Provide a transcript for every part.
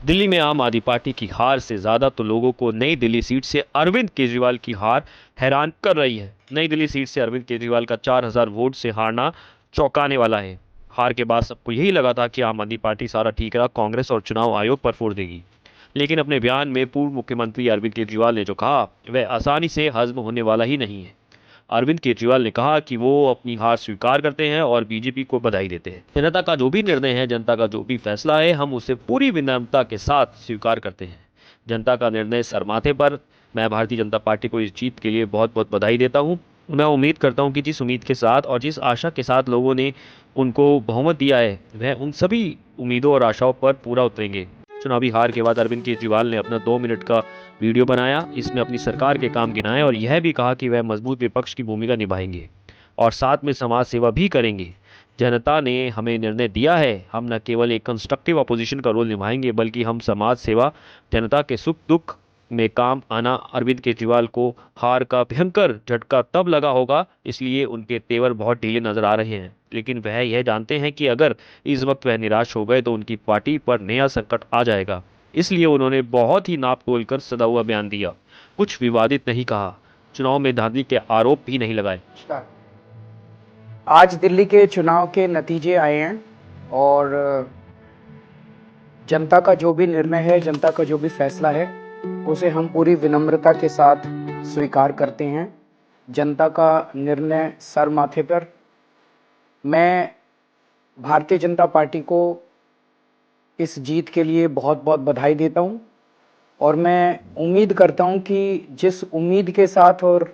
दिल्ली में आम आदमी पार्टी की हार से ज्यादा तो लोगों को नई दिल्ली सीट से अरविंद केजरीवाल की हार हैरान कर रही है। नई दिल्ली सीट से अरविंद केजरीवाल का 4,000 वोट से हारना चौंकाने वाला है। हार के बाद सबको यही लगा था कि आम आदमी पार्टी सारा ठीक रहा, कांग्रेस और चुनाव आयोग पर फोड़ देगी। लेकिन अपने बयान में पूर्व मुख्यमंत्री अरविंद केजरीवाल ने जो कहा वह आसानी से हजम होने वाला ही नहीं है। अरविंद केजरीवाल ने कहा कि वो अपनी हार स्वीकार करते हैं और बीजेपी को बधाई देते हैं। जनता का जो भी निर्णय है, जनता का जो भी फैसला है, हम उसे पूरी विनम्रता के साथ स्वीकार करते हैं। जनता का निर्णय सर माथे पर। मैं भारतीय जनता पार्टी को इस जीत के लिए बहुत बहुत बधाई देता हूं। मैं उम्मीद करता हूं कि जिस उम्मीद के साथ और जिस आशा के साथ लोगों ने उनको बहुमत दिया है, वह उन सभी उम्मीदों और आशाओं पर पूरा उतरेंगे। चुनावी हार के बाद अरविंद केजरीवाल ने अपना 2 मिनट का वीडियो बनाया। इसमें अपनी सरकार के काम गिनाए और यह भी कहा कि वह मजबूत विपक्ष की भूमिका निभाएंगे और साथ में समाज सेवा भी करेंगे। जनता ने हमें निर्णय दिया है, हम न केवल एक कंस्ट्रक्टिव अपोजिशन का रोल निभाएंगे बल्कि हम समाज सेवा, जनता के सुख दुख में काम आना। अरविंद केजरीवाल को हार का भयंकर झटका तब लगा होगा, इसलिए उनके तेवर बहुत ढीले नजर आ रहे हैं। लेकिन वह यह जानते हैं कि अगर इस वक्त वह निराश हो गए तो उनकी पार्टी पर नया संकट आ जाएगा। इसलिए उन्होंने बहुत ही नाप तोल कर सदा हुआ बयान दिया, कुछ विवादित नहीं कहा, चुनाव में धांधली के आरोप भी नहीं लगाए। आज दिल्ली के चुनाव के नतीजे आए हैं और जनता का जो भी निर्णय है, जनता का जो भी फैसला है, उसे हम पूरी विनम्रता के साथ स्वीकार करते हैं। जनता का निर्णय सर माथे पर। मैं भारतीय जनता पार्टी को इस जीत के लिए बहुत बहुत बधाई देता हूं और मैं उम्मीद करता हूं कि जिस उम्मीद के साथ और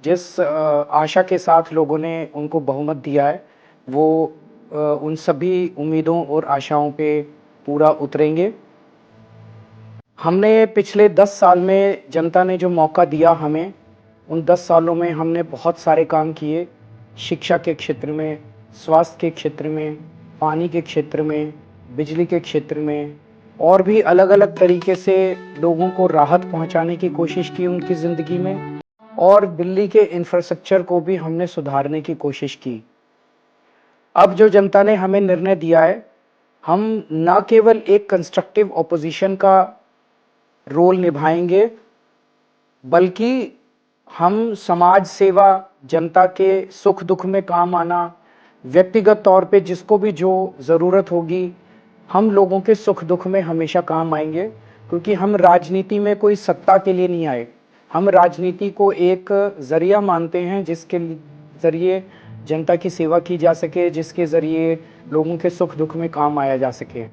जिस आशा के साथ लोगों ने उनको बहुमत दिया है, वो उन सभी उम्मीदों और आशाओं पे पूरा उतरेंगे। हमने पिछले 10 साल में जनता ने जो मौका दिया हमें, उन 10 सालों में हमने बहुत सारे काम किए। शिक्षा के क्षेत्र में, स्वास्थ्य के क्षेत्र में, पानी के क्षेत्र में, बिजली के क्षेत्र में और भी अलग-अलग तरीके से लोगों को राहत पहुंचाने की कोशिश की उनकी ज़िंदगी में और दिल्ली के इंफ्रास्ट्रक्चर को भी हमने सुधारने की कोशिश की। अब जो जनता ने हमें निर्णय दिया है, हम ना केवल एक कंस्ट्रक्टिव ऑपोजिशन का रोल निभाएंगे, बल्कि हम समाज सेवा, जनता के सुख दुख में काम आना, व्यक्तिगत तौर पे जिसको भी जो ज़रूरत होगी, हम लोगों के सुख दुख में हमेशा काम आएंगे। क्योंकि हम राजनीति में कोई सत्ता के लिए नहीं आए, हम राजनीति को एक ज़रिया मानते हैं जिसके ज़रिए जनता की सेवा की जा सके, जिसके ज़रिए लोगों के सुख दुख में काम आया जा सके।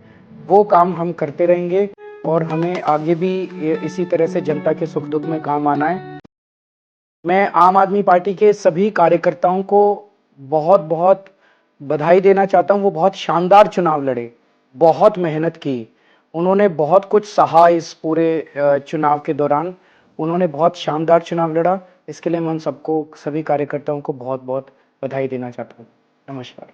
वो काम हम करते रहेंगे और हमें आगे भी इसी तरह से जनता के सुख दुख में काम आना है। मैं आम आदमी पार्टी के सभी कार्यकर्ताओं को बहुत बहुत बधाई देना चाहता हूँ। वो बहुत शानदार चुनाव लड़े, बहुत मेहनत की, उन्होंने बहुत कुछ सहा इस पूरे चुनाव के दौरान। उन्होंने बहुत शानदार चुनाव लड़ा। इसके लिए मैं उन सबको, सभी कार्यकर्ताओं को बहुत बहुत बधाई देना चाहता हूँ। नमस्कार।